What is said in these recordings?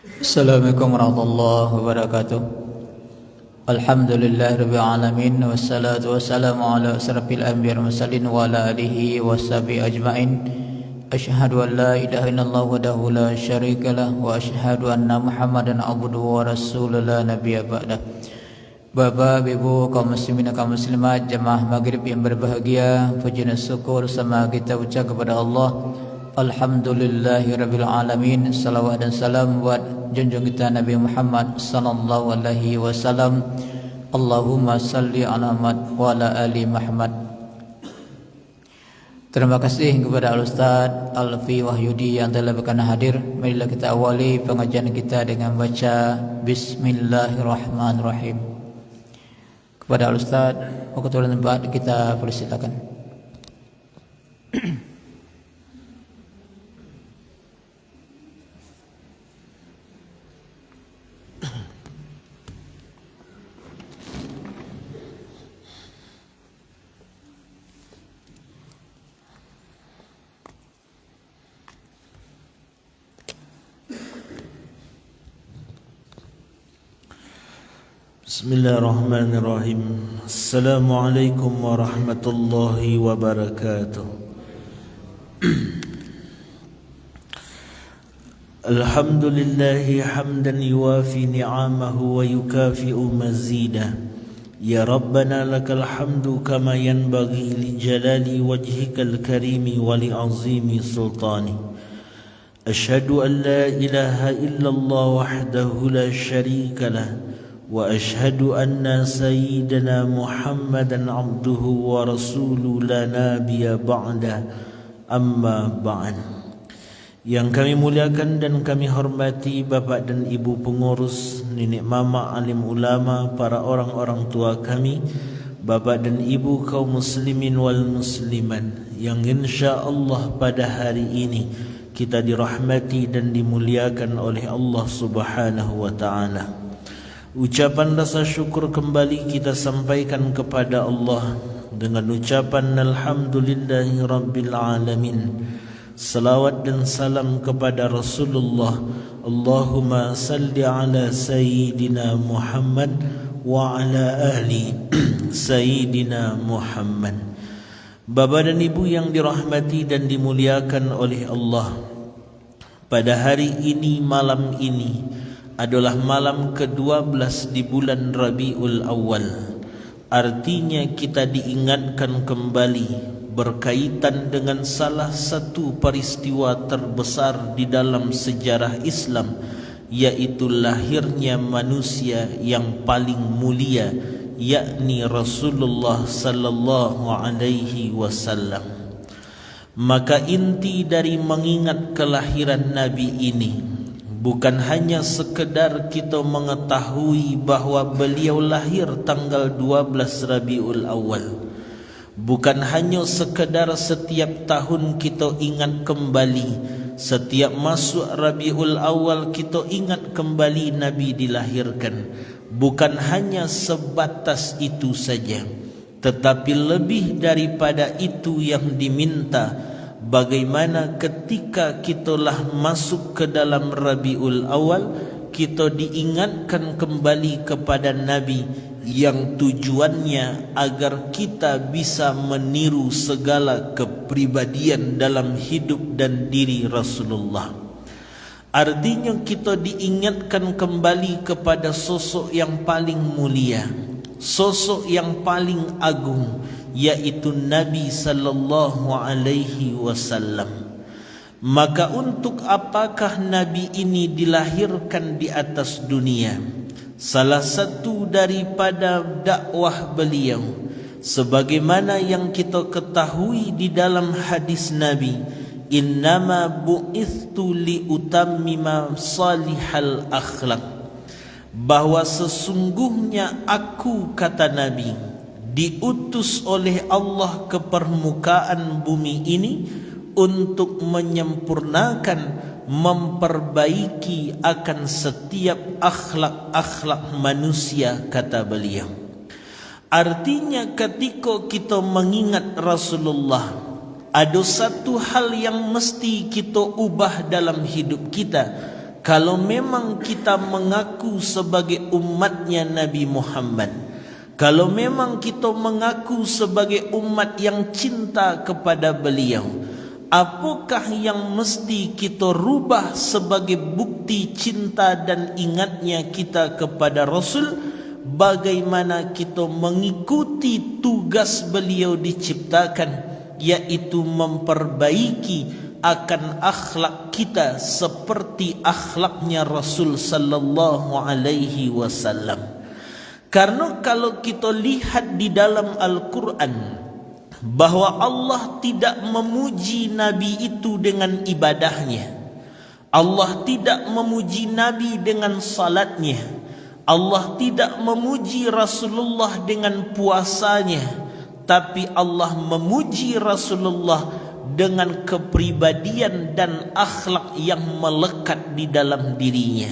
Assalamualaikum warahmatullahi wabarakatuh. Alhamdulillahirabbil alamin wassalatu wassalamu ala asyrafil anbiya'i wal mursalin wa ala alihi washabihi ajmain. Asyhadu an la ilaha illallah wahdahu la syarikalah wa asyhadu anna Muhammadan abduhu wa rasuluhu la nabiyya ba'dah. Bapak, Ibu, kaum muslimin dan kaum muslimat, jemaah maghrib yang berbahagia, puji dan syukur sama kita ucap kepada Allah. Alhamdulillahirabbil alamin. Salawat dan salam buat junjung kita Nabi Muhammad sallallahu alaihi wasallam. Allahumma salli ala Muhammad wa ala ali Muhammad. Terima kasih kepada Al-Ustaz Alfi Wahyudi yang telah berkenan hadir. Marilah kita awali pengajian kita dengan baca Bismillahirrahmanirrahim. Kepada Al-Ustaz, waktu dan tempat kita persilakan. Bismillahirrahmanirrahim. Assalamualaikum warahmatullahi wabarakatuh. Alhamdulillahi hamdan yuwafi ni'amahu wa yukafi'u mazidah. Ya Rabbana lakal hamdu kama yanbaghi li jalali wajhikal karimi wa li azimi sultani. Ashhadu an la ilaha illallah wahdahu la sharika lah. وأشهد أن سيدنا محمدا عبده ورسوله لا نبي بعده أما بعد. Yang kami muliakan dan kami hormati Bapak dan Ibu pengurus, nenek mama, alim ulama, para orang-orang tua kami, Bapak dan Ibu kaum muslimin wal musliman, yang insya-Allah pada hari ini kita dirahmati dan dimuliakan oleh Allah Subhanahu wa taala. Ucapan rasa syukur kembali kita sampaikan kepada Allah dengan ucapan Alhamdulillahi Rabbil Alamin. Salawat dan salam kepada Rasulullah. Allahumma salli ala Sayyidina Muhammad wa ala ahli Sayyidina Muhammad. Bapa dan Ibu yang dirahmati dan dimuliakan oleh Allah, pada hari ini, malam ini adalah malam ke-12 di bulan Rabiul Awal. Artinya kita diingatkan kembali berkaitan dengan salah satu peristiwa terbesar di dalam sejarah Islam, yaitu lahirnya manusia yang paling mulia, yakni Rasulullah sallallahu alaihi wasallam. Maka inti dari mengingat kelahiran Nabi ini bukan hanya sekedar kita mengetahui bahawa beliau lahir tanggal 12 Rabiul Awal. Bukan hanya sekedar setiap tahun kita ingat kembali, setiap masuk Rabiul Awal kita ingat kembali Nabi dilahirkan. Bukan hanya sebatas itu saja, tetapi lebih daripada itu yang diminta. Bagaimana ketika kitalah masuk ke dalam Rabiul Awal, kita diingatkan kembali kepada Nabi yang tujuannya agar kita bisa meniru segala kepribadian dalam hidup dan diri Rasulullah. Artinya kita diingatkan kembali kepada sosok yang paling mulia, sosok yang paling agung, yaitu Nabi sallallahu alaihi wasallam. Maka untuk apakah Nabi ini dilahirkan di atas dunia? Salah satu daripada dakwah beliau, sebagaimana yang kita ketahui di dalam hadis Nabi, innama bu'ithtu li utammima salihal akhlaq, bahwa sesungguhnya aku, kata Nabi, diutus oleh Allah ke permukaan bumi ini untuk menyempurnakan, memperbaiki akan setiap akhlak-akhlak manusia, kata beliau. Artinya ketika kita mengingat Rasulullah, ada satu hal yang mesti kita ubah dalam hidup kita, kalau memang kita mengaku sebagai umatnya Nabi Muhammad, kalau memang kita mengaku sebagai umat yang cinta kepada beliau, apakah yang mesti kita rubah sebagai bukti cinta dan ingatnya kita kepada Rasul? Bagaimana kita mengikuti tugas beliau diciptakan, yaitu memperbaiki akan akhlak kita seperti akhlaknya Rasul sallallahu alaihi wasallam. Karena kalau kita lihat di dalam Al-Quran bahwa Allah tidak memuji Nabi itu dengan ibadahnya, Allah tidak memuji Nabi dengan salatnya, Allah tidak memuji Rasulullah dengan puasanya, tapi Allah memuji Rasulullah dengan kepribadian dan akhlak yang melekat di dalam dirinya.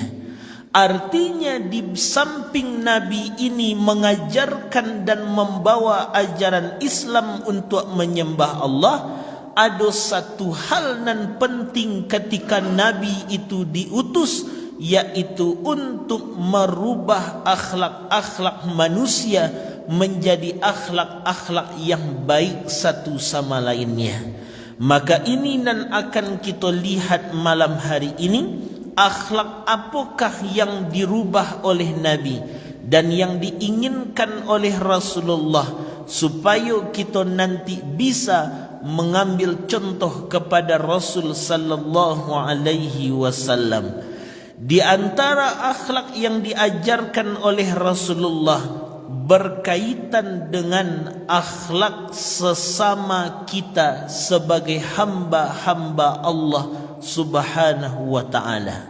Artinya di samping Nabi ini mengajarkan dan membawa ajaran Islam untuk menyembah Allah, ada satu hal nan penting ketika Nabi itu diutus, yaitu untuk merubah akhlak-akhlak manusia menjadi akhlak-akhlak yang baik satu sama lainnya. Maka ini nan akan kita lihat malam hari ini, akhlak apakah yang dirubah oleh Nabi dan yang diinginkan oleh Rasulullah, supaya kita nanti bisa mengambil contoh kepada Rasul sallallahu alaihi wasallam. Di antara akhlak yang diajarkan oleh Rasulullah berkaitan dengan akhlak sesama kita sebagai hamba-hamba Allah Subhanahu wa ta'ala.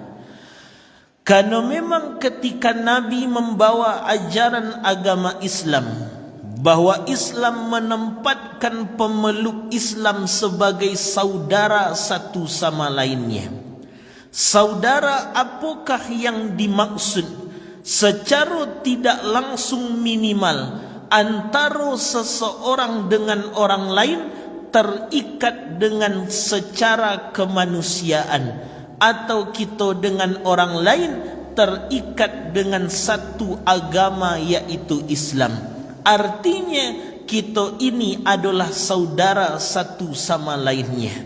Karena memang ketika Nabi membawa ajaran agama Islam, bahwa Islam menempatkan pemeluk Islam sebagai saudara satu sama lainnya. Saudara apakah yang dimaksud? Secara tidak langsung minimal antara seseorang dengan orang lain terikat dengan secara kemanusiaan, atau kita dengan orang lain terikat dengan satu agama yaitu Islam. Artinya kita ini adalah saudara satu sama lainnya.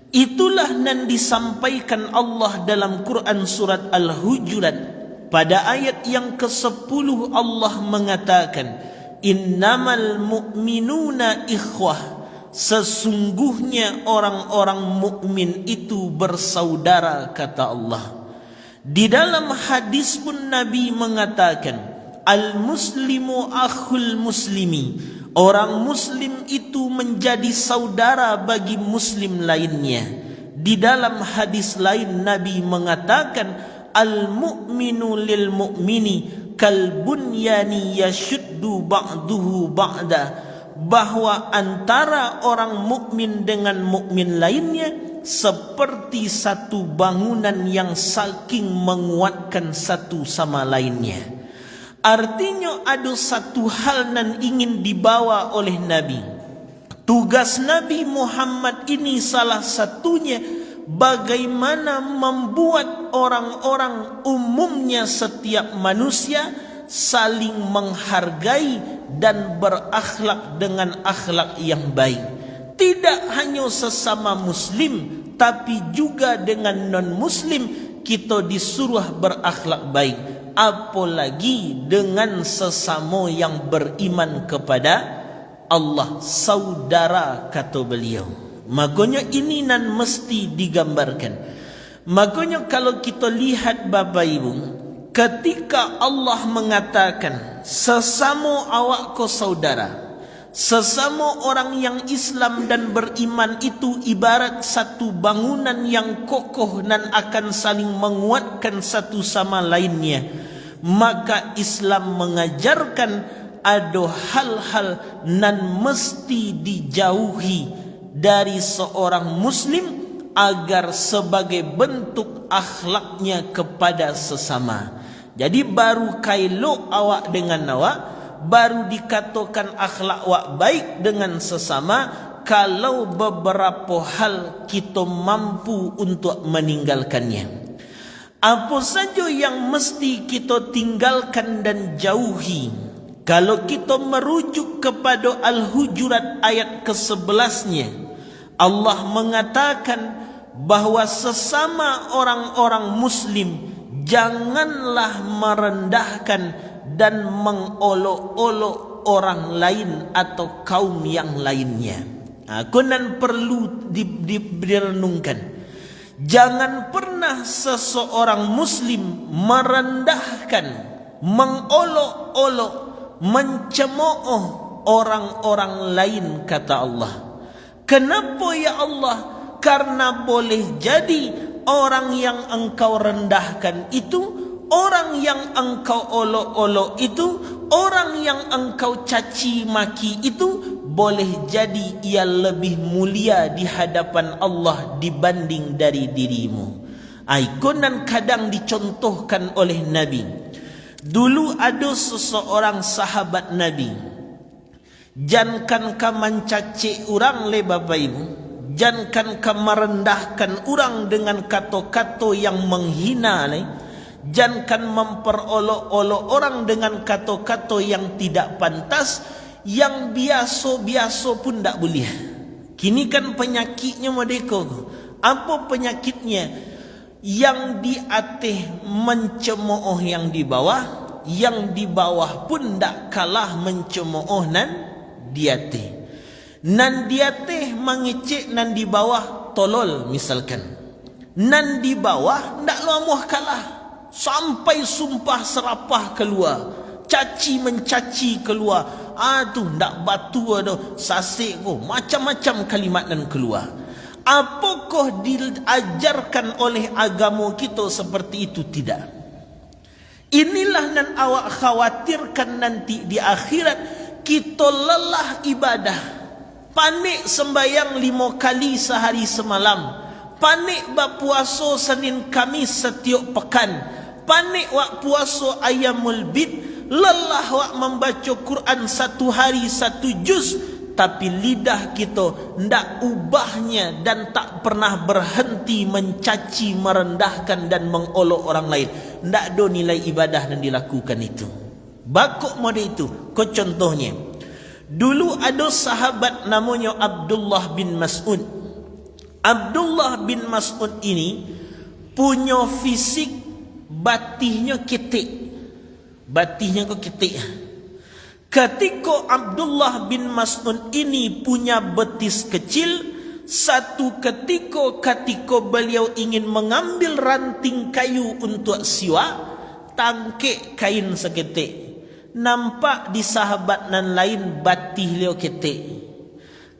Itulah yang disampaikan Allah dalam Quran surat Al-Hujurat. Pada ayat yang ke-10 Allah mengatakan, innamal mu'minuna ikhwah, sesungguhnya orang-orang mukmin itu bersaudara, kata Allah. Di dalam hadis pun Nabi mengatakan, al-muslimu akhul muslimi, orang muslim itu menjadi saudara bagi muslim lainnya. Di dalam hadis lain Nabi mengatakan, al-mu'minu lil mu'mini kal bunyani yashuddu ba'duhu ba'da, bahwa antara orang mukmin dengan mukmin lainnya seperti satu bangunan yang saking menguatkan satu sama lainnya. Artinya ada satu hal yang ingin dibawa oleh Nabi. Tugas Nabi Muhammad ini salah satunya bagaimana membuat orang-orang, umumnya setiap manusia, saling menghargai dan berakhlak dengan akhlak yang baik. Tidak hanya sesama muslim, tapi juga dengan non-muslim kita disuruh berakhlak baik. Apalagi dengan sesama yang beriman kepada Allah, saudara, kata beliau. Makanya ini nan mesti digambarkan. Makanya kalau kita lihat Bapak Ibu, ketika Allah mengatakan sesama awak ko saudara, sesama orang yang Islam dan beriman itu ibarat satu bangunan yang kokoh dan akan saling menguatkan satu sama lainnya, maka Islam mengajarkan ada hal-hal nan mesti dijauhi dari seorang muslim agar sebagai bentuk akhlaknya kepada sesama. Jadi baru kailo awak dengan awak, baru dikatakan akhlak awak baik dengan sesama kalau beberapa hal kita mampu untuk meninggalkannya. Apa saja yang mesti kita tinggalkan dan jauhi. Kalau kita merujuk kepada Al-Hujurat ayat ke-11-nya, Allah mengatakan bahawa sesama orang-orang Muslim janganlah merendahkan dan mengolok-olok orang lain atau kaum yang lainnya. Konon perlu direnungkan. Jangan pernah seseorang Muslim merendahkan, mengolok-olok, mencemooh orang-orang lain, kata Allah. Kenapa ya Allah? Karena boleh jadi orang yang engkau rendahkan itu, orang yang engkau olok-olok itu, orang yang engkau caci maki itu, boleh jadi ia lebih mulia di hadapan Allah dibanding dari dirimu. Konon kadang dicontohkan oleh Nabi. Dulu ada seseorang sahabat Nabi. Jangan kau mencaci orang le Bapak Ibu. Jangan kau merendahkan orang dengan kata-kata yang menghina le. Jangan memperolok-olok orang dengan kata-kata yang tidak pantas. Yang biasa-biasa pun tak boleh. Kini kan penyakitnya merdeka. Apa penyakitnya? Yang di atas mencemooh yang di bawah, yang di bawah pun tak kalah mencemooh nan di atas. Nan di atas mengecek nan di bawah tolol misalkan. Nan di bawah tak lama kalah. Sampai sumpah serapah keluar. Caci mencaci keluar. Tu ndak batu ada sasik ko, macam-macam kalimat nan keluar. Apakah diajarkan oleh agama kita seperti itu? Tidak. Inilah nan awak khawatirkan nanti di akhirat kita lelah ibadah. Panik sembayang 5 kali sehari semalam. Panik berpuasa Senin Kamis setiap pekan. Panik wak puasa Ayyamul Bid. Lelah wak membaca Quran 1 hari 1 juz, tapi lidah kita ndak ubahnya dan tak pernah berhenti mencaci, merendahkan dan mengolok orang lain. Ndak ada nilai ibadah dan dilakukan itu. Bakok mode itu. Ko contohnya, dulu ada sahabat namanya Abdullah bin Mas'ud. Abdullah bin Mas'ud ini punya fisik batihnya ketik. Batihnya kok ketik. Ketika Abdullah bin Mas'ud ini punya betis kecil, satu ketika beliau ingin mengambil ranting kayu untuk siwak, tangkik kain seketik. Nampak di sahabat nan lain batih leo ketik.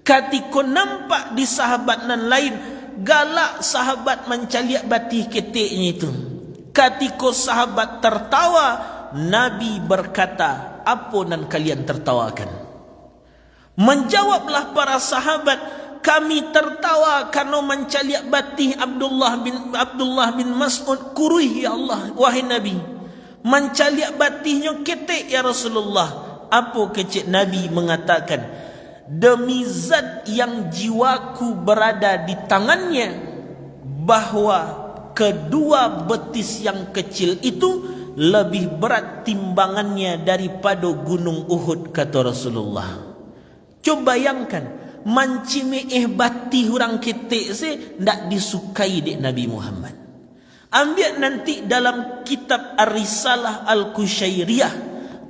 Ketika nampak di sahabat nan lain, galak sahabat mencaliak batih ketiknya itu. Ketika sahabat tertawa, Nabi berkata, apa nan kalian tertawakan? Menjawablah para sahabat, kami tertawa karena mencaliak batih Abdullah bin Mas'ud. Kuruh ya Allah, wahai Nabi, mencaliak batihnya ketik ya Rasulullah. Apa kecik? Nabi mengatakan, demi zat yang jiwaku berada di tangannya, bahawa kedua betis yang kecil itu lebih berat timbangannya daripada gunung Uhud, kata Rasulullah. Coba bayangkan, mancimeh batih orang ketik se ndak disukai dek Nabi Muhammad. Ambil nanti dalam kitab Ar-Risalah Al-Qushairiyah,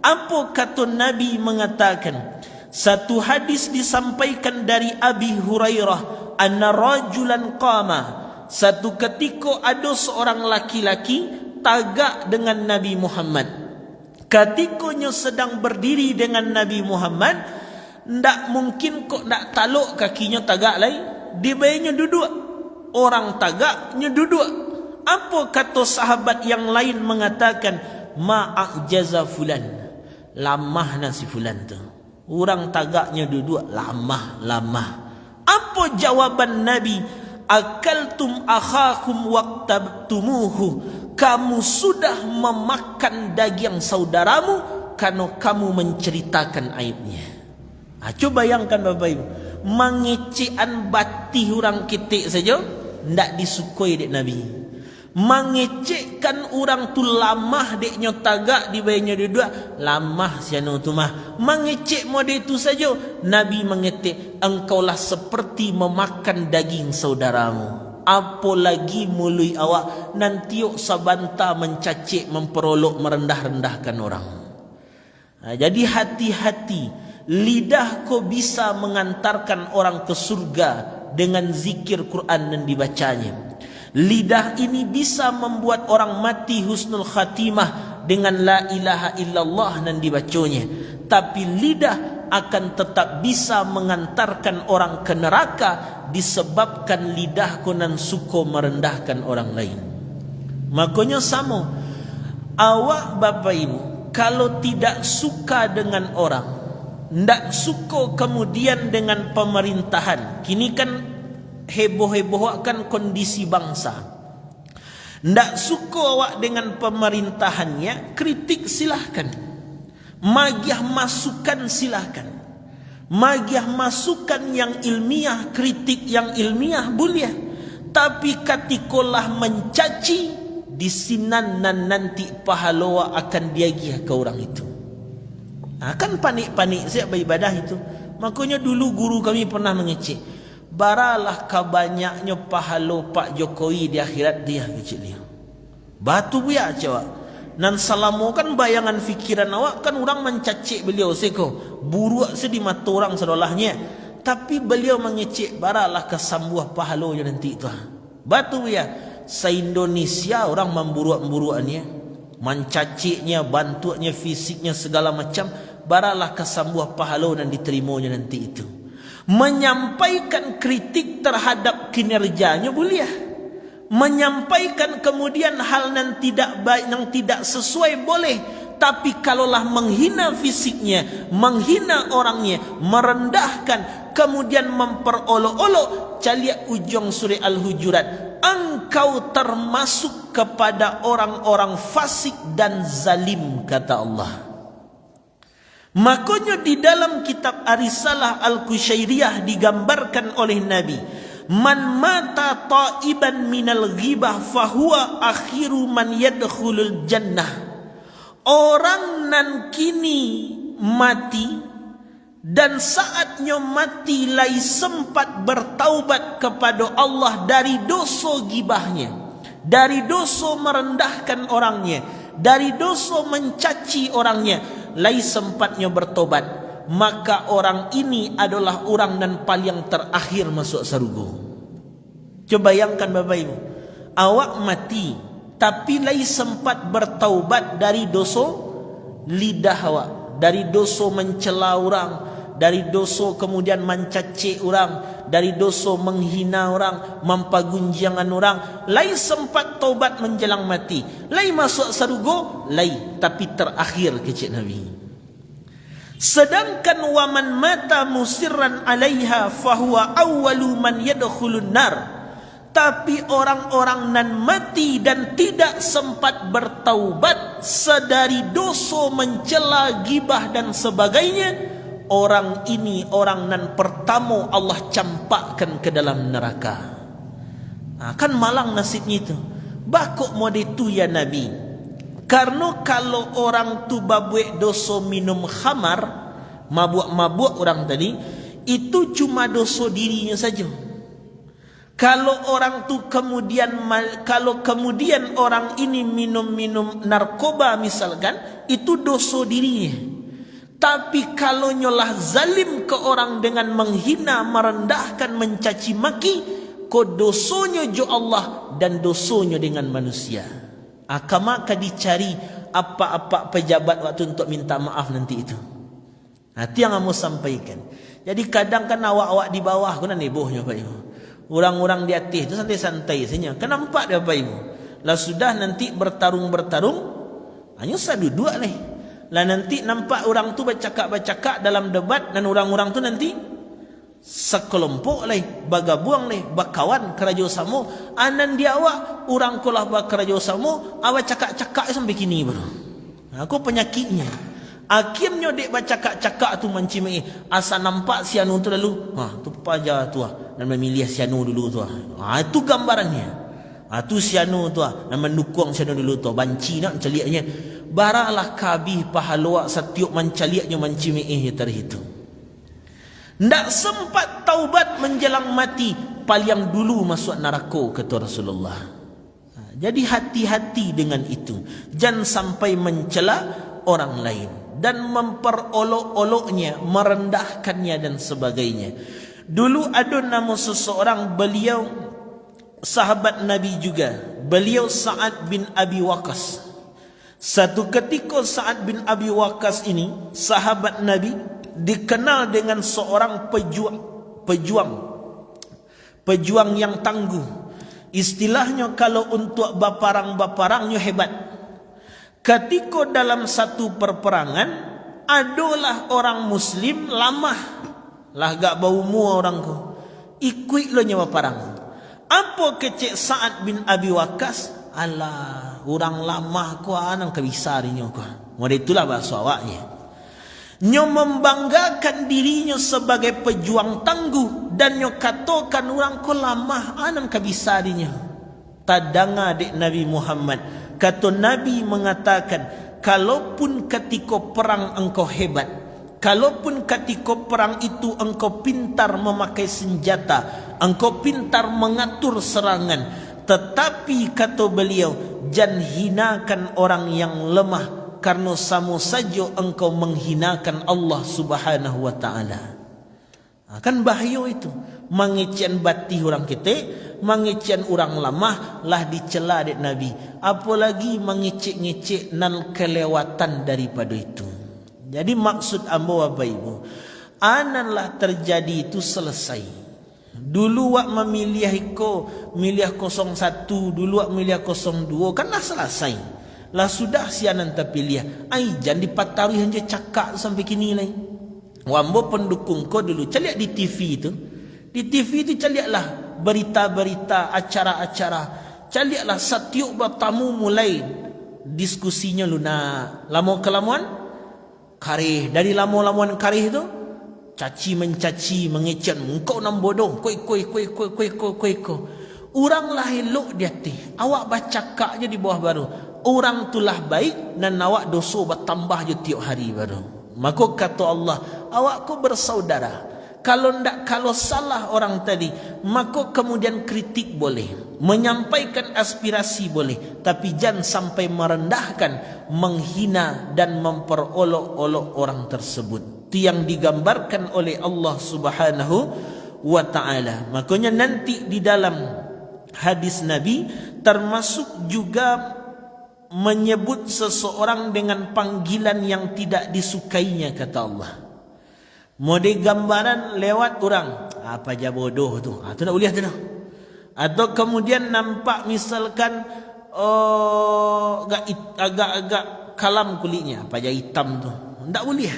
apa kata Nabi mengatakan. Satu hadis disampaikan dari Abi Hurairah, anna rajulan qama, satu ketika ada seorang laki-laki tagak dengan Nabi Muhammad. Ketikanya sedang berdiri dengan Nabi Muhammad, ndak mungkin kok ndak taluk kakinya tagak lain. Dia bayarnya duduk. Orang tagaknya duduk. Apa kata sahabat yang lain mengatakan, ma'ajaza fulan, lamah nasi fulan tu. Orang tagaknya duduk, lamah. Apa jawaban Nabi? Akaltum akhakum waqtabtumuhu, kamu sudah memakan daging saudaramu karena kamu menceritakan aibnya. Coba bayangkan Bapak Ibu, mengecekan batih orang ketik saja ndak disukai dek Nabi. Mengecekkan orang tu lamah deknya tagak di bayanya dua-dua. Lamah sianu tu mah. Mengecek model itu saja. Nabi mengetik, engkaulah seperti memakan daging saudaramu. Apalagi mului awak nanti sabanta mencacik, memperolok, merendah-rendahkan orang. Jadi hati-hati. Lidah kau bisa mengantarkan orang ke surga dengan zikir Quran dan dibacanya. Lidah ini bisa membuat orang mati husnul khatimah dengan la ilaha illallah dan dibacanya. Tapi lidah akan tetap bisa mengantarkan orang ke neraka disebabkan lidah konan suka merendahkan orang lain. Makanya sama, awak bapa ibu kalau tidak suka dengan orang, ndak suka kemudian dengan pemerintahan. Kini kan heboh-heboh kan kondisi bangsa. Ndak suka awak dengan pemerintahannya, kritik silahkan. Magiah masukan silahkan. Magiah masukan yang ilmiah, kritik yang ilmiah boleh. Tapi katikolah mencaci, disinan nanti pahala akan diagih ke orang itu. Kan panik-panik siap beribadah itu. Makanya dulu guru kami pernah mengecek, baralah kabanyaknya pahala Pak Jokowi di akhirat dia kecil dia. Batu buya cewek. Nan salamu kan bayangan fikiran awak kan orang mencacik beliau seko. Buruk sedih mata orang sedolahnya. Tapi beliau mengecek baralah kesambuh pahalanya nanti itu. Batu buya. Se-Indonesia orang memburuk-burukannya, mencaciknya, bantuannya, fisiknya segala macam, baralah kesambuh pahala dan diterimanya nanti itu. Menyampaikan kritik terhadap kinerjanya boleh. Menyampaikan kemudian hal yang tidak baik, yang tidak sesuai boleh. Tapi kalaulah menghina fisiknya, menghina orangnya, merendahkan, kemudian memperolok-olok, caliak ujung surah Al-Hujurat, engkau termasuk kepada orang-orang fasik dan zalim, kata Allah. Makanya di dalam kitab Arisalah Al-Qushairiyah digambarkan oleh Nabi, man mata ta'iban minal ghibah fahuwa akhiru man yadkhulul jannah. Orang nan kini mati dan saatnya mati lai sempat bertaubat kepada Allah dari dosa gibahnya, dari dosa merendahkan orangnya, dari dosa mencaci orangnya, lai sempatnya bertobat, maka orang ini adalah orang dan paling terakhir masuk surga. Coba bayangkan Bapak Ibu, awak mati tapi lai sempat bertaubat dari dosa lidah awak, dari dosa mencela orang, dari dosa kemudian mencaci orang, dari dosa menghina orang, mempagunjangan orang, lai sempat taubat menjelang mati, lai masuk surga, lai tapi terakhir kecil Nabi. Sedangkan waman mata musirran alaiha fahuwa awwalu man yadkhulun nar. Tapi orang-orang nan mati dan tidak sempat bertaubat sedari dosa mencela, gibah dan sebagainya, orang ini orang nan pertama Allah campakkan ke dalam neraka. Kan malang nasibnya itu. Bakok mode itu ya Nabi. Karena kalau orang tu babuek dosa minum khamar, mabuk-mabuk orang tadi, itu cuma dosa dirinya saja. Kalau orang tu kemudian orang ini minum narkoba misalkan, itu dosa dirinya. Tapi kalau nyolah zalim ke orang dengan menghina, merendahkan, mencaci maki, ko dosonya jo Allah dan dosonya dengan manusia. Maka dicari apa-apa pejabat waktu untuk minta maaf nanti itu. Itu yang kamu sampaikan. Jadi kadang kan awak-awak di bawah kuna nebohnya Pak Ibu. Orang-orang di atas itu santai-santai saja. Kan nampak dia Bapak Ibu. Lah sudah nanti bertarung-bertarung, hanya satu dua lah. Lah nanti nampak orang tu bercakap-bercakap dalam debat dan orang-orang tu nanti sekelompok lah, bagabuang lah, bakawan kerajo samo. Anan dia awak, orang kolah bakerajo samo, awak cakap-cakap sampai kini bro. Aku penyakitnya. Akhirnya dek bercakap-cakap tu mencimai, asa nampak sianu tu lalu, tu paja tu dan memilih sianu dulu tu. Itu gambarannya. Tu sianu tu nama nukung sianu dulu tu banci nak celiaknya. Baralah kabih pahala setiap mencaliaknya mencimiih terhitung. Ndak sempat taubat menjelang mati, paling dulu masuk neraka kata Rasulullah. Jadi hati-hati dengan itu. Jangan sampai mencela orang lain dan memperolok-oloknya, merendahkannya dan sebagainya. Dulu ada nama seseorang, beliau sahabat Nabi juga. Beliau Sa'ad bin Abi Waqqas. Satu ketika Sa'ad bin Abi Waqqas ini, sahabat Nabi, dikenal dengan seorang pejuang yang tangguh. Istilahnya kalau untuk baparang-baparangnya hebat. Ketika dalam satu perperangan, adalah orang Muslim lamah. Lah gak bau mua orang ko. Ikut lo nyawa parang. Apa kecek Sa'ad bin Abi Waqqas? Alah, orang lamah ko anang kebisarinya ko. Mada itulah bahasa awaknya. Nyo membanggakan dirinya sebagai pejuang tangguh dan nyo katakan orang ko lamah anang kabisarinya. Tadanga adik Nabi Muhammad. Kata Nabi mengatakan, kalaupun ketika perang engkau hebat, kalaupun ketika perang itu engkau pintar memakai senjata, engkau pintar mengatur serangan, tetapi kata beliau, jangan hinakan orang yang lemah, karena sama saja engkau menghinakan Allah Subhanahu wa taala. Kan bahaya itu. Mengecian batih orang kita, mengecian orang lamah lah dicela dek Nabi. Apalagi mengecek-ngecek nan kelewatan daripada itu. Jadi maksud ambo Bapak Ibu, ananlah terjadi itu selesai. Dulu wak memilih milih 01, dulu wak milih 02, kan lah selesai. Lah sudah sianan terpilih. Ai jangan dipatari hanya cakap sampai kini lain. Wambo pendukung ko dulu caliak di TV itu. Di TV itu caliaklah berita-berita, acara-acara. Caliaklah setiap bertamu mulai diskusinya lunak. Lama kelamuan karih. Dari lama-lamuan karih itu caci mencaci, mengecen, engkau nam bodoh, koi. Orang lah elok di hati. Awak baca kak je di bawah baru. Orang tulah baik dan awak dosa bertambah je tiap hari baru. Maka kata Allah, awak ko bersaudara. Kalau salah orang tadi, maka kemudian kritik boleh, menyampaikan aspirasi boleh, tapi jangan sampai merendahkan, menghina dan memperolok-olok orang tersebut. Itu yang digambarkan oleh Allah Subhanahu wa taala. Makanya nanti di dalam hadis Nabi termasuk juga menyebut seseorang dengan panggilan yang tidak disukainya, kata Allah. Mode gambaran lewat orang, apa aja bodoh tu, tu nak boleh tu nak. Atau kemudian nampak misalkan agak kalam kulitnya, apa aja hitam tu, tak boleh.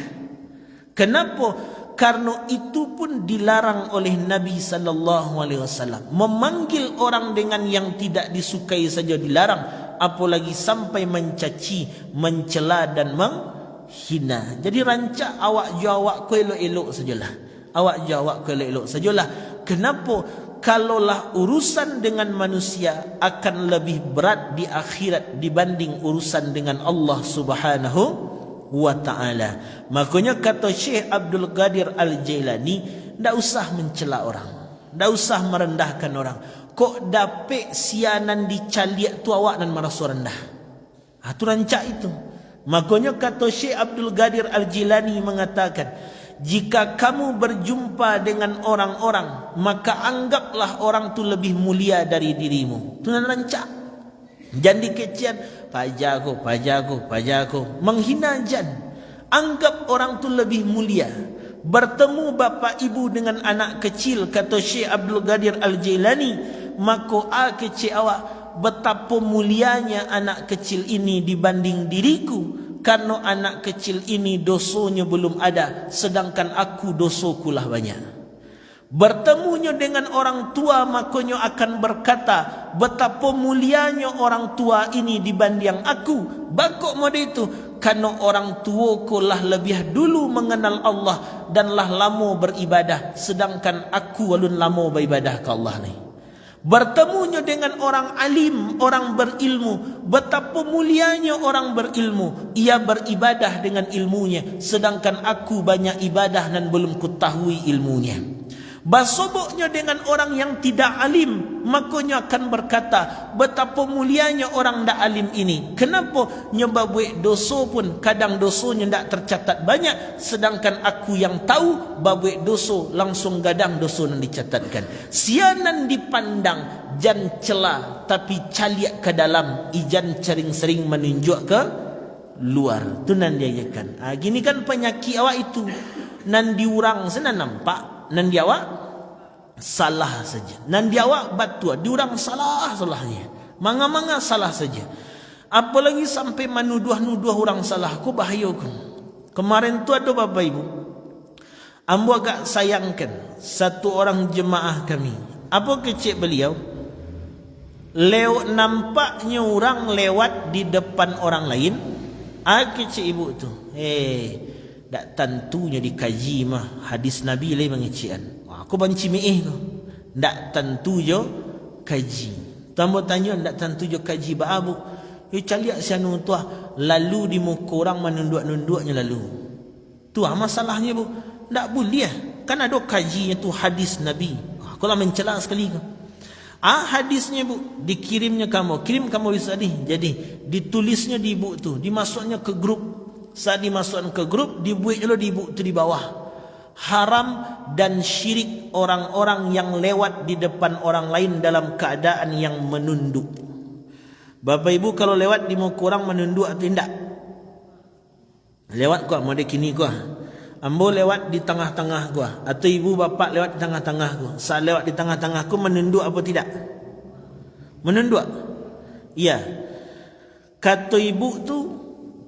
Kenapa? Karena itu pun dilarang oleh Nabi sallallahu alaihi wasallam. Memanggil orang dengan yang tidak disukai saja dilarang, apalagi sampai mencaci, mencela dan menghina. Jadi rancak awak jawab ko elok-elok sajalah. Awak jawab ko elok-elok sajalah. Kenapa? Kalaulah urusan dengan manusia akan lebih berat di akhirat dibanding urusan dengan Allah Subhanahu wa ta'ala. Makanya kata Syekh Abdul Qadir Al-Jailani, tak usah mencela orang, tak usah merendahkan orang. Kok dapet sianan dicaliak tu awak dan merasa rendah. Itu rancak itu. Makanya kata Syekh Abdul Qadir Al-Jailani mengatakan, jika kamu berjumpa dengan orang-orang, maka anggaplah orang tu lebih mulia dari dirimu. Itu rancak. Jangan dikecian, pajago. Menghina jangan. Anggap orang tu lebih mulia. Bertemu bapa ibu dengan anak kecil, kata Syekh Abdul Qadir Al-Jailani, maka kecil awak, betapa mulianya anak kecil ini dibanding diriku, karena anak kecil ini dosanya belum ada, sedangkan aku dosakulah banyak. Bertemunya dengan orang tua, makanya akan berkata, betapa mulianya orang tua ini dibanding aku. Bakok mode itu, karena orang tua ku lah lebih dulu mengenal Allah dan lah lama beribadah, sedangkan aku walun lama beribadah ke Allah ni. Bertemunya dengan orang alim, orang berilmu. Betapa mulianya orang berilmu. Ia beribadah dengan ilmunya, sedangkan aku banyak ibadah dan belum ketahui ilmunya. Bersoboknya dengan orang yang tidak alim, makanya akan berkata, betapa mulianya orang tak alim ini. Kenapa nyoba buat dosa pun kadang dosanya tak tercatat banyak, sedangkan aku yang tahu babuat dosa langsung gadang dosa yang dicatatkan. Sianan dipandang jan celah, tapi caliak ke dalam, ijan sering-sering menunjuk ke luar. Tu nan dia kan. Gini kan penyakit awak itu. Nan diurang sana nampak, nan dia awak salah saja. Nan dia awak batua, diurang salahnya. Manga-manga salah saja. Apalagi sampai menuduh-nuduh orang salah, ku bahaya ku. Kemarin tu ada Bapak Ibu, ambo agak sayangkan satu orang jemaah kami. Apa kecik beliau? Nampaknya orang lewat di depan orang lain. Kecik ibu tu, tak tentunya dikaji mah hadis Nabi lain mengician. Aku benci miih tu. Tak tentu jo kaji. Tambah tanya tak tentu jo kaji ba abu. Caliak sianu tu lalu di muka orang menunduk-nunduknya lalu. Tu masalahnya bu. Tak boleh. Kan ada kajinya tu hadis Nabi. Aku lah mencela sekali tu. Hadisnya bu, dikirimnya kamu, kirim kamu bisa ni. Jadi ditulisnya di ibu tu, dimasuknya ke grup. Saat dimasukkan ke grup, dibuat dulu di ibu tu di bawah. Haram dan syirik orang-orang yang lewat di depan orang lain dalam keadaan yang menunduk. Bapak Ibu kalau lewat di muka orang menunduk atau tidak? Lewat kau, mau kini kau. Ambo lewat di tengah-tengah kau, atau ibu bapak lewat di tengah-tengah kau. Saat lewat di tengah-tengah kau menunduk apa tidak? Menunduk. Iya. Kata ibu tu,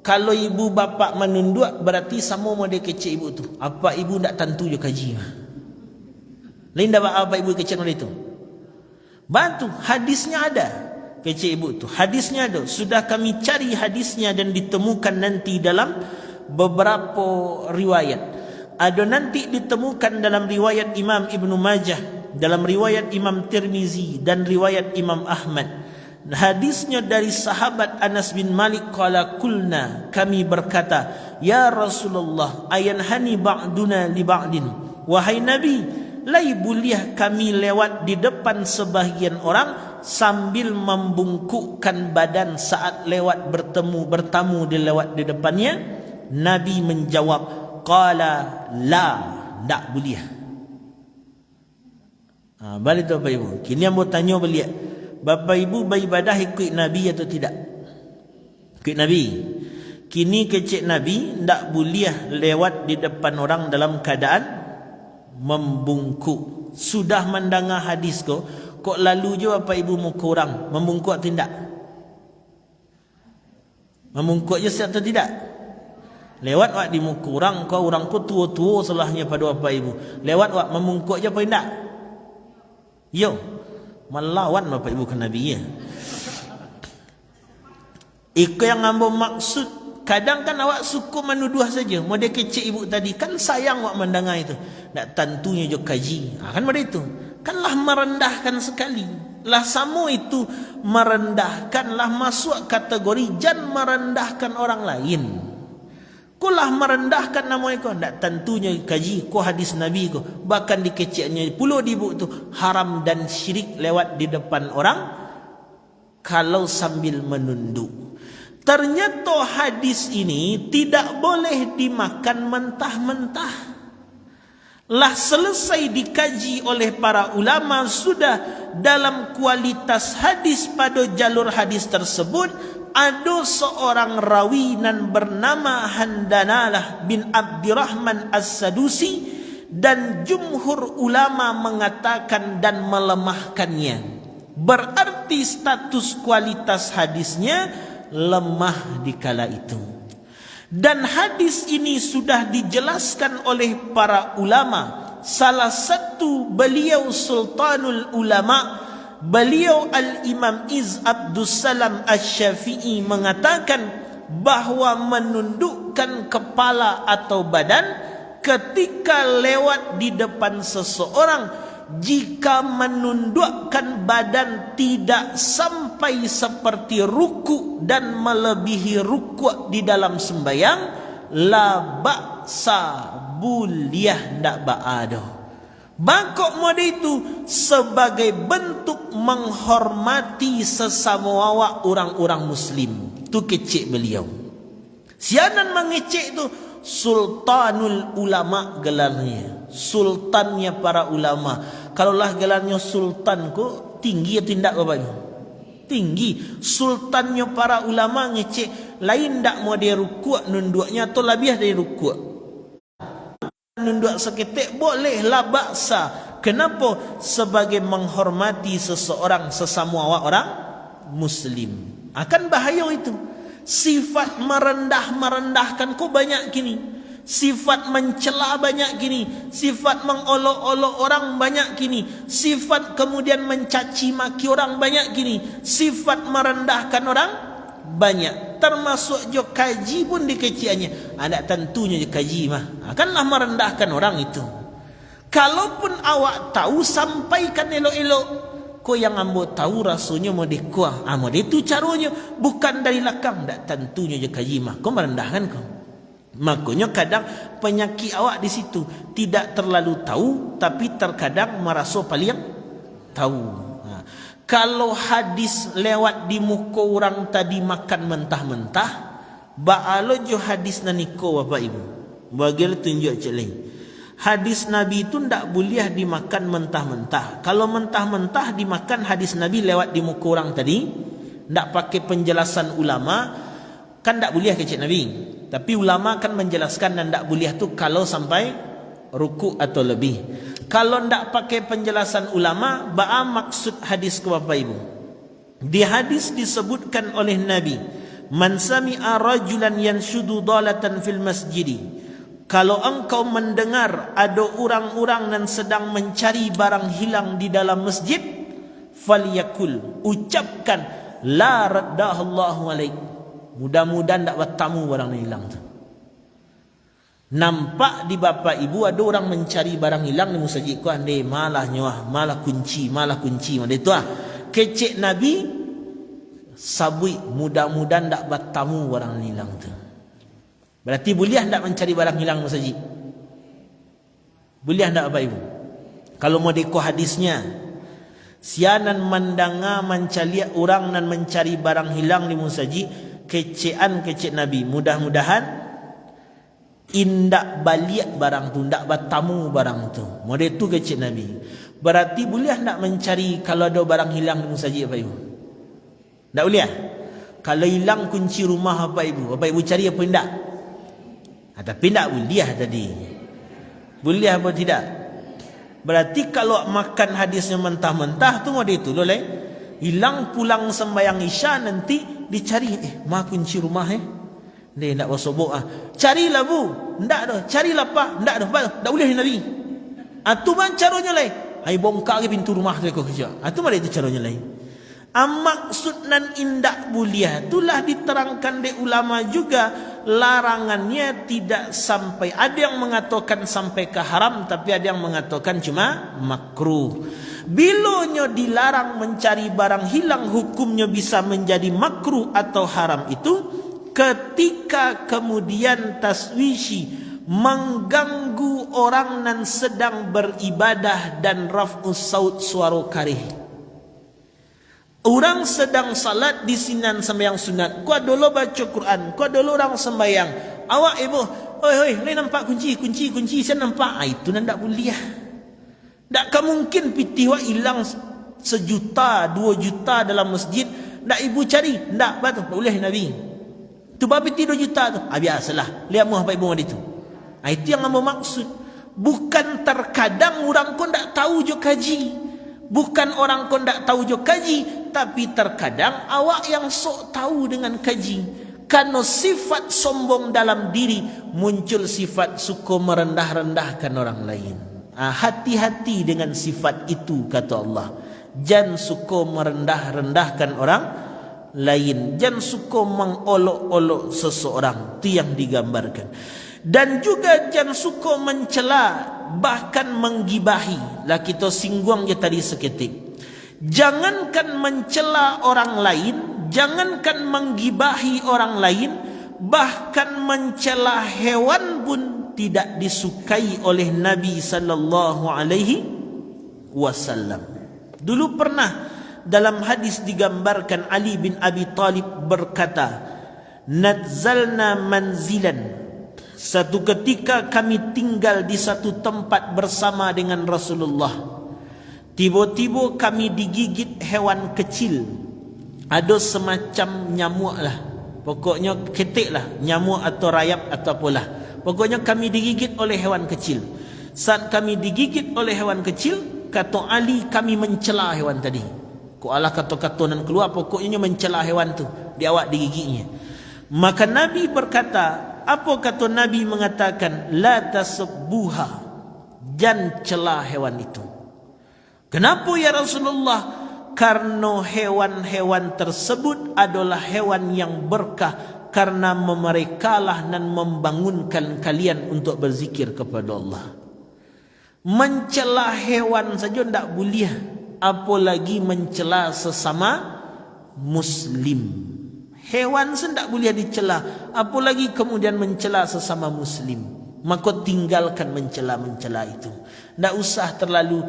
kalau ibu bapa menunduk berarti sama model kecil ibu tu. Apa ibu tak tentu je kaji. Lain dah apa ibu kecil model itu. Batu hadisnya ada. Kecil ibu tu. Hadisnya ada. Sudah kami cari hadisnya dan ditemukan nanti dalam beberapa riwayat. Ada nanti ditemukan dalam riwayat Imam Ibn Majah, dalam riwayat Imam Tirmizi dan riwayat Imam Ahmad. Hadisnya dari sahabat Anas bin Malik qala kulna, kami berkata, ya Rasulullah ayanhani ba'duna li ba'din, wahai Nabi, lai boleh kami lewat di depan sebahagian orang sambil membungkukkan badan saat lewat bertamu dilewat di depannya? Nabi menjawab, qala la, tak boleh. Balik tu Bapak Ibu. Kini yang mau tanya beliau, Bapak Ibu beribadah ikut Nabi atau tidak? Ikut Nabi. Kini kecik Nabi tak boleh lewat di depan orang dalam keadaan membungkuk. Sudah mendengar hadis kok lalu je Bapak Ibu muka orang membungkuk atau tidak? Membungkuk je atau tidak? Lewat wak di muka orang ku tua-tua salahnya pada Bapak Ibu. Lewat wak membungkuk je apa tidak? Yo, melawan Bapak Ibu ke Nabi ya. Itu yang ambo maksud. Kadang kan awak suka menuduh saja. Model kecil ibu tadi kan sayang awak mendengar itu. Tak tentunya je kaji. Kan model itu. Kanlah merendahkan sekali. Lah sama itu merendahkan, lah masuk kategori jangan merendahkan orang lain. Kulah merendahkan nama kau. Tak tentunya kaji kau hadis Nabi kau. Bahkan dikecilnya puluh dibu tu haram dan syirik lewat di depan orang kalau sambil menunduk. Ternyata hadis ini tidak boleh dimakan mentah-mentah. Lah selesai dikaji oleh para ulama, sudah dalam kualitas hadis pada jalur hadis tersebut ada seorang rawi nan bernama Handanalah bin Abdirrahman As-Sadusi, dan jumhur ulama mengatakan dan melemahkannya. Berarti status kualitas hadisnya lemah di kala itu. Dan hadis ini sudah dijelaskan oleh para ulama. Salah satu beliau Sultanul Ulama, beliau Al-Imam Iz Abdus Salam Asy-Syafi'i mengatakan bahawa menundukkan kepala atau badan ketika lewat di depan seseorang jika menundukkan badan tidak sampai seperti ruku dan melebihi ruku di dalam sembahyang, la ba'sa, buliah ndak ba'adoh. Bangkok mode itu sebagai bentuk menghormati sesama awak orang-orang muslim. Tu kecik beliau. Sianan mengecek tu Sultanul Ulama gelarnya. Sultannya para ulama. Kalaulah gelarnya sultan ko tinggi atau tidak bapaknya? Tinggi. Sultannya para ulama ngecek lain ndak mau dia rukuk nunduknya atau lebih dari rukuk. Nunduk seketik boleh la baksa. Kenapa? Sebagai menghormati seseorang sesama awak orang muslim. Akan bahaya itu. Sifat merendahkan kau banyak kini. Sifat mencela banyak kini. Sifat mengolok-olok orang banyak kini. Sifat kemudian mencaci maki orang banyak kini. Sifat merendahkan orang banyak. Termasuk jo kaji pun dikeciannya. Ada tentunya jo kaji mah akanlah merendahkan orang itu. Kalaupun awak tahu, sampaikan elok-elok. Kau yang ambo tahu rasanya mau dikuah. Mau itu caranya. Bukan dari lakang. Tak tentunya je kaji mah. Kau merendahkan kau. Makanya kadang penyakit awak di situ. Tidak terlalu tahu. Tapi terkadang merasa paling tahu. Kalau hadis lewat di muka orang tadi makan mentah-mentah. Ba'alo jo hadis naniko bapak ibu. Bagilah tunjuk cik lain. Hadis Nabi itu tidak boleh dimakan mentah-mentah. Kalau mentah-mentah dimakan hadis Nabi lewat di muka orang tadi, tidak pakai penjelasan ulama, kan tidak boleh kecik Nabi. Tapi ulama kan menjelaskan dan tidak boleh tu kalau sampai ruku atau lebih. Kalau tidak pakai penjelasan ulama, ba'a maksud hadis ke bapak ibu. Di hadis disebutkan oleh Nabi, man sami'a rajulan yanshudu dalatan fil masjidi. Kalau engkau mendengar ada orang-orang yang sedang mencari barang hilang di dalam masjid, falyakul, ucapkan la raddahallahu alaik. Mudah-mudahan tak bertamu barang yang hilang tu. Nampak di bapak ibu ada orang mencari barang hilang di masjid ku, andai malah nyawah, malah kunci. Macam itu ah. Kecek Nabi sabui, mudah-mudahan tak bertamu barang yang hilang tu. Berarti boleh tak mencari barang hilang masjid? Boleh tak bapak ibu? Kalau mau deko hadisnya, sianan mandanga mencari orang dan mencari barang hilang di masjid, kecek Nabi. Mudah-mudahan indak balik barang tu, indak bertamu barang tu. Model tu kecek Nabi. Berarti boleh tak mencari kalau ada barang hilang di masjid bapak ibu? Tak boleh? Kalau hilang kunci rumah bapak ibu cari apa indak? Tapi tidak boleh tadi. Boleh apa tidak? Berarti kalau makan hadisnya mentah-mentah tu mau ditulis hilang pulang sembahyang isya nanti dicari. Mah kunci rumah dia tak bersobok carilah bu. Tak dah. Carilah pak. Tak dah. Tak boleh Nabi. Tu mana caranya lain? Ai bongkar ke pintu rumah tu kau kerja. Tu mana itu caranya lain? Maksud nan indak buliah itulah diterangkan oleh ulama juga, larangannya tidak sampai, ada yang mengatakan sampai ke haram, tapi ada yang mengatakan cuma makruh. Bilanya dilarang mencari barang hilang, hukumnya bisa menjadi makruh atau haram itu ketika kemudian taswishi, mengganggu orang nan sedang beribadah dan raf'us saut, suara karih. Orang sedang salat di sinan sembahyang sunat. Kau dulu baca Quran. Kau dulu orang sembahyang. Awak ibu, oi, lain nampak kunci. Saya nampak. Itu nak boleh. Tak mungkin pitih wak hilang 1 juta, 2 juta dalam masjid. Tak ibu cari. Tak boleh Nabi. Tu babi 2 juta tu. Biasalah. Lihat muah apa ibu itu. Itu yang ambil maksud. Bukan terkadang orang kau tak tahu jo kaji. Bukan orang kau tak tahu jo kaji. Tapi terkadang awak yang sok tahu dengan kaji. Karena sifat sombong dalam diri, muncul sifat suka merendah-rendahkan orang lain. Hati-hati dengan sifat itu, kata Allah. Jangan suka merendah-rendahkan orang lain. Jangan suka mengolok-olok seseorang. Itu yang digambarkan. Dan juga jangan suka mencela bahkan menggibahi. Lah kita singgung je tadi seketik. Jangankan mencela orang lain, jangankan menggibahi orang lain, bahkan mencela hewan pun tidak disukai oleh Nabi sallallahu alaihi wasallam. Dulu pernah dalam hadis digambarkan Ali bin Abi Talib berkata, "Nazzalna manzilan." Satu ketika kami tinggal di satu tempat bersama dengan Rasulullah. Tiba-tiba kami digigit hewan kecil. Ada semacam nyamuk lah. Pokoknya ketik lah. Nyamuk atau rayap atau apalah. Pokoknya kami digigit oleh hewan kecil. Saat kami digigit oleh hewan kecil, kata Ali, kami mencela hewan tadi. Kau Allah kata-kata dan keluar, pokoknya mencela hewan tu. Dia awak digigitnya. Maka Nabi berkata, apa kata Nabi mengatakan, la tasubbuha, jangan cela hewan itu. Kenapa ya Rasulullah? Karena hewan-hewan tersebut adalah hewan yang berkah, karena memerekalah dan membangunkan kalian untuk berzikir kepada Allah. Mencela hewan saja tidak boleh, apalagi mencela sesama Muslim. Hewan tidak boleh dicela, apalagi kemudian mencela sesama Muslim. Maka tinggalkan mencela-mencela itu. Tidak usah terlalu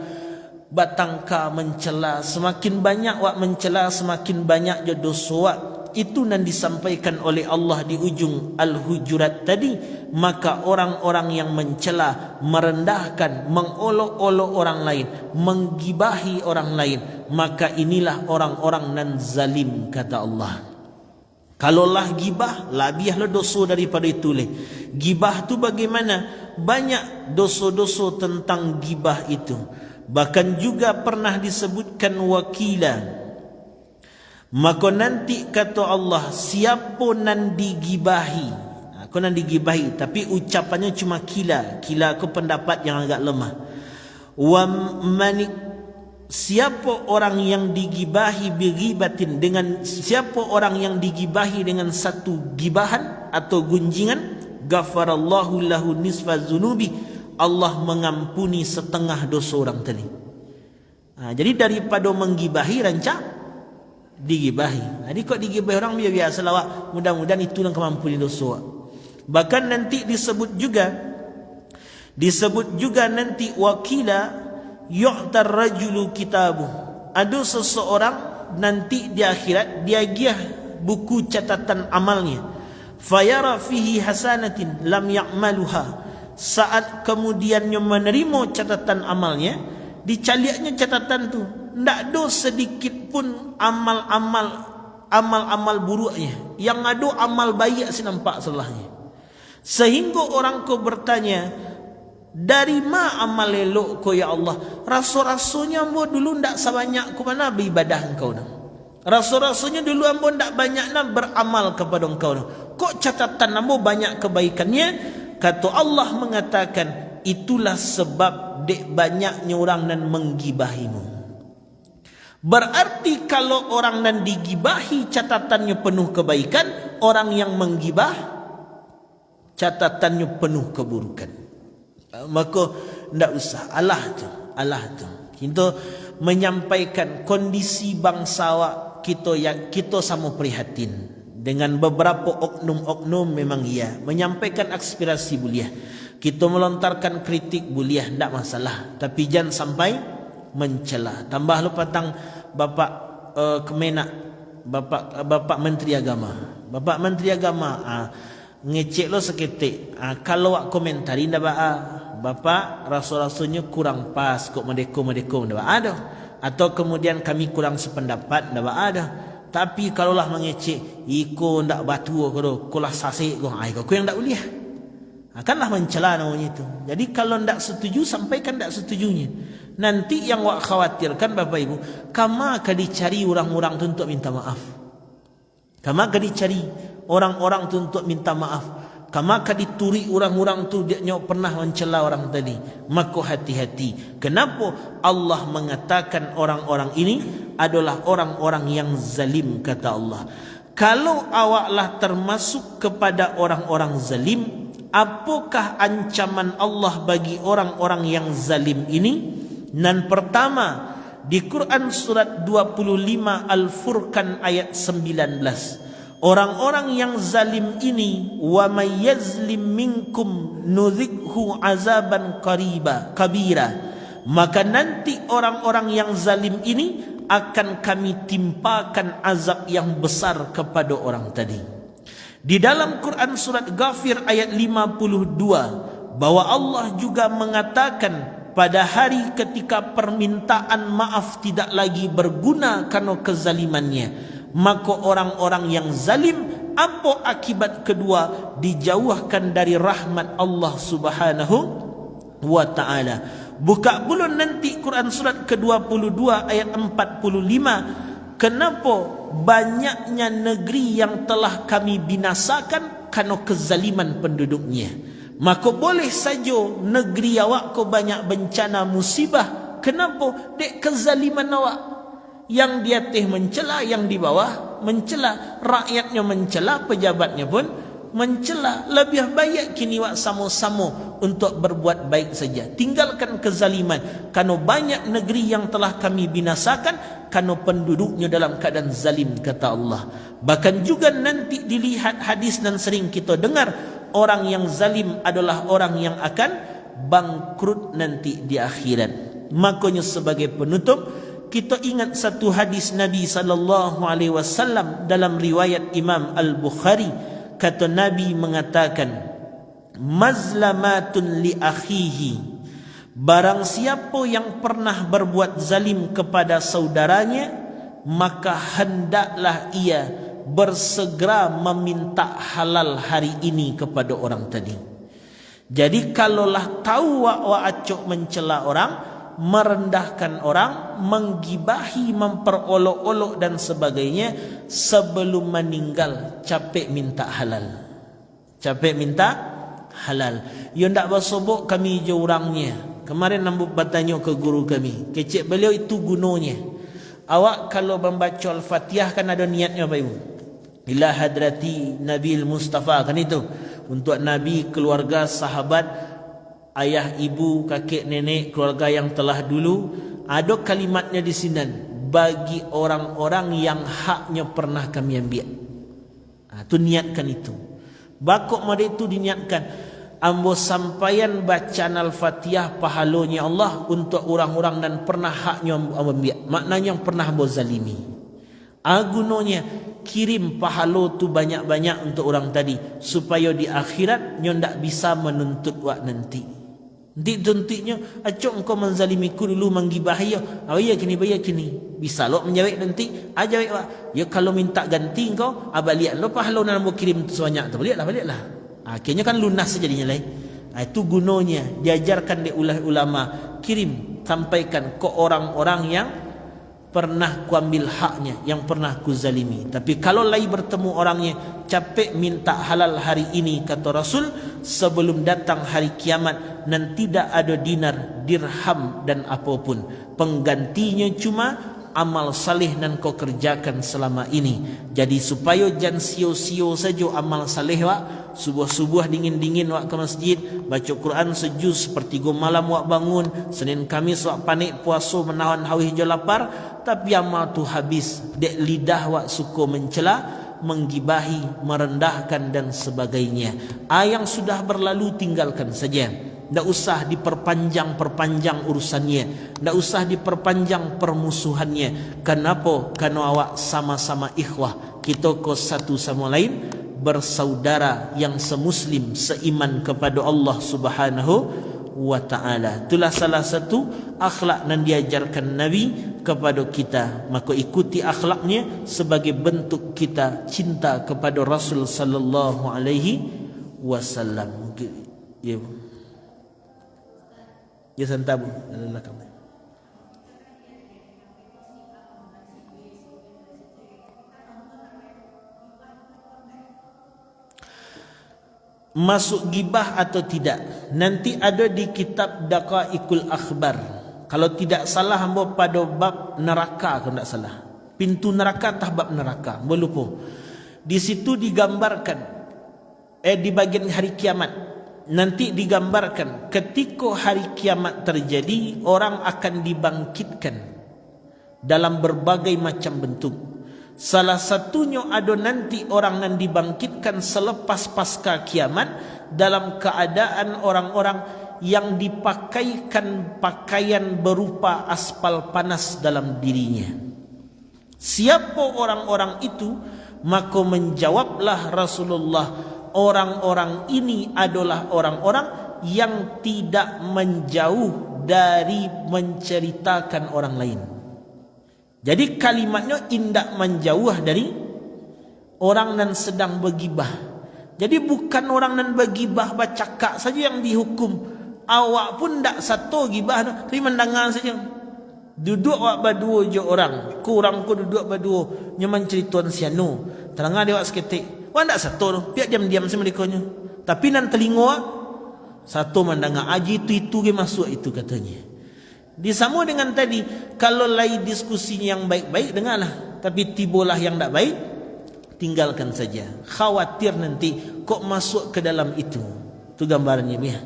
batangka mencela. Semakin banyak wak mencela, semakin banyak je dosa wak. Itu yang disampaikan oleh Allah di ujung Al-Hujurat tadi. Maka orang-orang yang mencela, merendahkan, mengolok-olok orang lain, menggibahi orang lain, maka inilah orang-orang nan zalim, kata Allah. Kalaulah gibah, lebihlah dosa daripada itu. Gibah tu bagaimana? Banyak dosa-dosa tentang gibah itu. Bahkan juga pernah disebutkan wakila. Maka nanti kata Allah, siapa nan digibahi, aku nan digibahi, tapi ucapannya cuma kila. Kila aku pendapat yang agak lemah. Wa mani, siapa orang yang digibahi bighibatin, dengan siapa orang yang digibahi dengan satu gibahan atau gunjingan, ghafarallahu lahu nisfa dzunubi, Allah mengampuni setengah dosa orang tadi. Jadi daripada menggibahi, rancak digibahi. Jadi kok digibahi orang biasa lawak, mudah-mudahan itu yang kemampuan dosa. Bahkan nanti disebut juga nanti wakila yu'tar rajulu kitabuh. Ada seseorang nanti di akhirat dia giah buku catatan amalnya. Fayara fihi hasanatin lam ya'maluha. Saat kemudiannya menerima catatan amalnya, dicaliaknya catatan tu, tidak ada sedikit pun amal-amal buruknya. Yang ada amal baik si nampak salahnya. Sehingga orang kau bertanya, dari mana amal elok kau ya Allah? Rasul-rasulnya ambo dulu tidak sebanyak kau mana beribadah engkau dah. Rasul-rasulnya dulu ambo tidak banyak nak beramal kepada engkau dah. Kok catatan ambo banyak kebaikannya? Kata Allah mengatakan, itulah sebab dek banyaknya orang nan menggibahimu. Berarti kalau orang nan digibahi catatannya penuh kebaikan, orang yang menggibah catatannya penuh keburukan. Maka tidak usah. Allah tu. Kita menyampaikan kondisi bangsa kita yang kita sama prihatin. Dengan beberapa oknum-oknum memang iya. Menyampaikan aspirasi boleh. Kita melontarkan kritik boleh, tidak masalah. Tapi jangan sampai mencela. Tambah lupa tang Bapak Kemenak, Bapak Menteri Agama. Bapak Menteri Agama ngecek lo seketik. Kalau wak komentari ndak Bapak rasul-rasulnya kurang pas kok medeko ndak ada. Atau kemudian kami kurang sependapat ndak ada. Tapi kalaulah mengecek, iko ndak batu ko lah sasik ko, ko yang ndak boleh. Akanlah mencela namanya itu. Jadi kalau ndak setuju, sampaikan ndak setujunya. Nanti yang wak khawatirkan Bapak Ibu, kama ka dicari orang-orang tu untuk minta maaf. Kama ka dicari orang-orang tu untuk minta maaf. Kama ka dituri orang-orang tu dia pernah mencela orang tadi. Maka hati-hati. Kenapa Allah mengatakan orang-orang ini adalah orang-orang yang zalim, kata Allah. Kalau awaklah termasuk kepada orang-orang zalim, apakah ancaman Allah bagi orang-orang yang zalim ini? Dan pertama, di Quran surat 25 Al-Furqan ayat 19, orang-orang yang zalim ini, wa may yazlim minkum nudzikhu azaban kabira, maka nanti orang-orang yang zalim ini akan kami timpakan azab yang besar kepada orang tadi. Di dalam Quran surat Ghafir ayat 52, bahwa Allah juga mengatakan pada hari ketika permintaan maaf tidak lagi berguna karena kezalimannya, maka orang-orang yang zalim, apa akibat kedua? Dijauhkan dari rahmat Allah Subhanahu wa ta'ala. Buka pula nanti Quran surat ke-22 ayat 45, kenapa banyaknya negeri yang telah kami binasakan karena kezaliman penduduknya. Maka boleh saja negeri awak kau banyak bencana musibah. Kenapa? Dek kezaliman awak. Yang di atas mencela, yang di bawah mencela, rakyatnya mencela, pejabatnya pun mencela. Lebih baik kini awak sama-sama untuk berbuat baik saja. Tinggalkan kezaliman. Karena banyak negeri yang telah kami binasakan karena penduduknya dalam keadaan zalim, kata Allah. Bahkan juga nanti dilihat hadis dan sering kita dengar, orang yang zalim adalah orang yang akan bangkrut nanti di akhirat. Makanya sebagai penutup, kita ingat satu hadis Nabi SAW dalam riwayat Imam Al-Bukhari. Kata Nabi mengatakan, mazlamatun li akhihi, barang siapa yang pernah berbuat zalim kepada saudaranya, maka hendaklah ia bersegera meminta halal hari ini kepada orang tadi. Jadi kalaulah tahu wa acok mencela orang, merendahkan orang, menggibahi, memperolok-olok dan sebagainya, sebelum meninggal capek minta halal. Capek minta halal. Ya ndak bersobok kami je orangnya. Kemarin nampak bertanya ke guru kami, kecik beliau itu gunanya. Awak kalau membaca Al-Fatihah kan ada niatnya apa ibu? Ila hadrati Nabil Mustafa, kan itu untuk Nabi, keluarga, sahabat, ayah, ibu, kakek, nenek, keluarga yang telah dulu. Ada kalimatnya di sini, bagi orang-orang yang haknya pernah kami ambil. Itu niatkan itu. Bakok mada itu diniatkan, ambo sampaian bacaan Al-Fatihah pahalanya Allah untuk orang-orang dan pernah haknya ambil. Maknanya yang pernah ambo zalimi. Gunanya kirim pahala tu banyak-banyak untuk orang tadi, supaya di akhirat nyo ndak bisa menuntut wak nanti. Nanti tuntiknya, acok engkau menzalimiku dulu, menggibahi ya. Ya kini bayar kini. Bisa lo menjawab nanti, jawab wak. Ya kalau minta ganti engkau, balik lo pahala nak mau kirim sebanyak tu. Baliklah. Akhirnya kan lunas jadinya lah. Itu gunanya diajarkan oleh ulama, kirim, sampaikan ke orang-orang yang pernah ku ambil haknya, yang pernah ku zalimi. Tapi kalau lagi bertemu orangnya, capek minta halal hari ini, kata Rasul, sebelum datang hari kiamat dan tidak ada dinar, dirham dan apapun. Penggantinya cuma amal saleh yang kau kerjakan selama ini. Jadi supaya jangan sio-sio saja amal saleh wak. Subuh-subuh dingin-dingin wak ke masjid, baca Quran sejuz, sepertiga malam wak bangun, Senin Kamis wak panik puasa menahan haus je lapar, tapi amal tu habis. Dek lidah wak suka mencela, menggibahi, merendahkan dan sebagainya. Yang sudah berlalu tinggalkan saja. Tak usah diperpanjang urusannya, tak usah diperpanjang permusuhannya. Kenapa? Karena awak sama-sama ikhwah. Kita ko satu sama lain, bersaudara yang semuslim, seiman kepada Allah Subhanahu wa ta'ala. Itulah salah satu akhlak yang diajarkan Nabi kepada kita. Maka ikuti akhlaknya sebagai bentuk kita cinta kepada Rasul sallallahu alaihi wasallam. Ya santabu adalah kamu. Masuk gibah atau tidak, nanti ada di kitab Daqaiqul Akhbar. Kalau tidak salah hamba pada bab neraka, kalau tidak salah, pintu neraka atau bab neraka, lupa. Di situ digambarkan di bagian hari kiamat, nanti digambarkan ketika hari kiamat terjadi, orang akan dibangkitkan dalam berbagai macam bentuk. Salah satunya ada nanti orang yang dibangkitkan selepas pasca kiamat dalam keadaan orang-orang yang dipakaikan pakaian berupa aspal panas dalam dirinya. Siapa orang-orang itu? Maka menjawablah Rasulullah, orang-orang ini adalah orang-orang yang tidak menjauh dari menceritakan orang lain. Jadi kalimatnya tidak menjauh dari orang yang sedang bergibah. Jadi bukan orang yang bergibah bercakap saja yang dihukum. Awak pun tak satu gibah, tapi mendengar saja. Duduk awak berdua je orang, kurang ku duduk berdua nyaman cerituan sianu. Terangah dia awak seketik, awak tak satu tu, biar diam-diam semelikanya. Tapi nan telinga awak satu mendengar aji itu ke masuk itu katanya. Disama dengan tadi, kalau lain diskusi yang baik-baik dengarlah, tapi tibalah yang tak baik tinggalkan saja. Khawatir nanti kok masuk ke dalam itu. Itu gambarannya ya.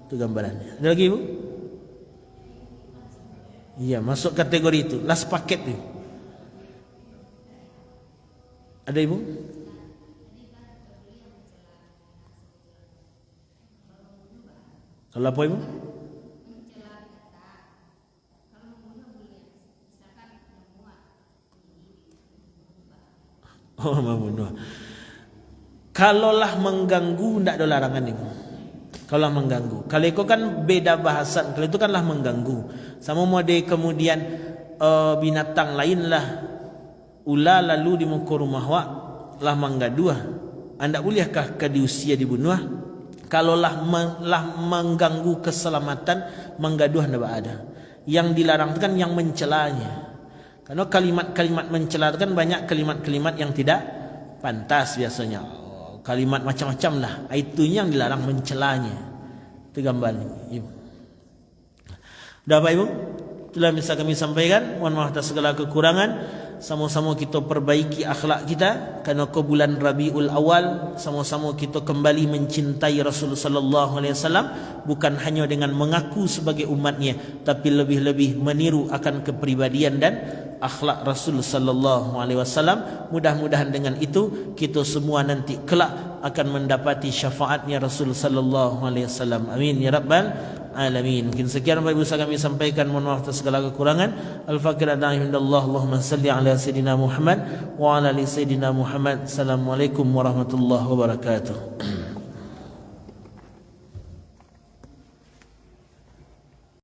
Itu gambarannya. Ada lagi ibu? Iya, masuk kategori itu. Last paket tu. Ada ibu? Kalau apa ibu? Oh, membunuh. Kalaulah mengganggu, tidak ada larangan ibu. Kalau mengganggu, kalau itu kan beda bahasan. Kalau itu kanlah mengganggu. Sama model kemudian binatang lain lah ular lalu di muka rumah wak lah menggaduh. Anda bolehkah ke di usia dibunuh? Kalau lah mengganggu keselamatan menggaduh tidak ada. Yang dilarang itu kan yang mencelanya. Karena kalimat-kalimat mencela itu kan banyak kalimat-kalimat yang tidak pantas biasanya. Kalimat macam-macam lah. Itu yang dilarang mencelanya. Itu gambarnya. Ibu. Dah Bapak Ibu? Itulah yang bisa kami sampaikan. Mohon maaf atas segala kekurangan. Sama-sama kita perbaiki akhlak kita. Kerana ke bulan Rabiul Awal, sama-sama kita kembali mencintai Rasulullah sallallahu alaihi wasallam, bukan hanya dengan mengaku sebagai umatnya, tapi lebih-lebih meniru akan kepribadian dan akhlak Rasul sallallahu alaihi wasallam. Mudah-mudahan dengan itu kita semua nanti kelak akan mendapati syafaatnya Rasul sallallahu alaihi wasallam. Amin ya rabbal alamin. Mungkin sekian Bapak Ibu kami sampaikan, mohon maaf atas segala kekurangan. Al-Fakir adaillah. Allahumma salli ala sayyidina Muhammad wa ala ali sayyidina Muhammad. Assalamualaikum warahmatullahi wabarakatuh.